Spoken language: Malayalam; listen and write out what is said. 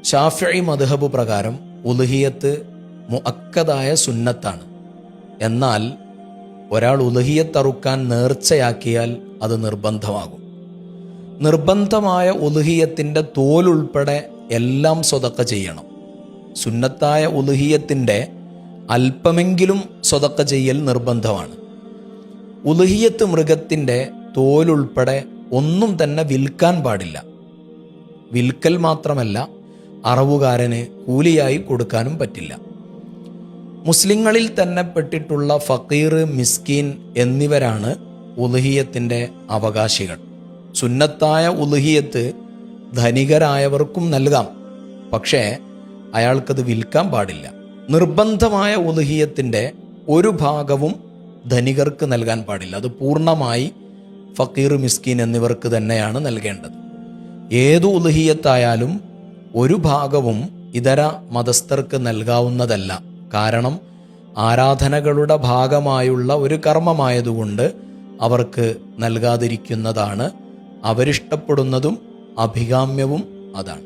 ശാഫിഈ മദ്ഹബ് പ്രകാരം ഉളുഹിയത്ത് മുഅക്കദായ സുന്നത്താണ്. എന്നാൽ ഒരാൾ ഉളുഹിയത്ത് അറുക്കാൻ നേർച്ചയാക്കിയാൽ അത് നിർബന്ധമാകും. നിർബന്ധമായ ഉളുഹിയത്തിൻ്റെ തോലുൾപ്പെടെ എല്ലാം സ്വതക്ക ചെയ്യണം. സുന്നത്തായ ഉളുഹിയത്തിൻ്റെ അല്പമെങ്കിലും സ്വതക്ക ചെയ്യൽ നിർബന്ധമാണ്. ഉളുഹിയത്ത് മൃഗത്തിൻ്റെ തോലുൾപ്പെടെ ഒന്നും തന്നെ വിൽക്കാൻ പാടില്ല. വിൽക്കൽ മാത്രമല്ല, അറവുകാരന് കൂലിയായി കൊടുക്കാനും പറ്റില്ല. മുസ്ലിങ്ങളിൽ തന്നെ പെട്ടിട്ടുള്ള ഫക്കീർ, മിസ്കീൻ എന്നിവരാണ് ഉളുഹിയത്തിൻ്റെ അവകാശികൾ. സുന്നത്തായ ഉളുഹിയത്ത് ധനികരായവർക്കും നൽകാം, പക്ഷേ അയാൾക്കത് വിൽക്കാൻ പാടില്ല. നിർബന്ധമായ ഉളുഹിയത്തിൻ്റെ ഒരു ഭാഗവും ധനികർക്ക് നൽകാൻ പാടില്ല. അത് പൂർണ്ണമായി ഫക്കീർ, മിസ്കീൻ എന്നിവർക്ക് തന്നെയാണ് നൽകേണ്ടത്. ഏതു ഉളുഹിയത്തായാലും ഒരു ഭാഗവും ഇതര മതസ്ഥർക്ക് നൽകാവുന്നതല്ല. കാരണം ആരാധനകളുടെ ഭാഗമായുള്ള ഒരു കർമ്മമായതുകൊണ്ട് അവർക്ക് നൽകാതിരിക്കുന്നതാണ് അവരിഷ്ടപ്പെടുന്നതും അഭികാമ്യവും അതാണ്.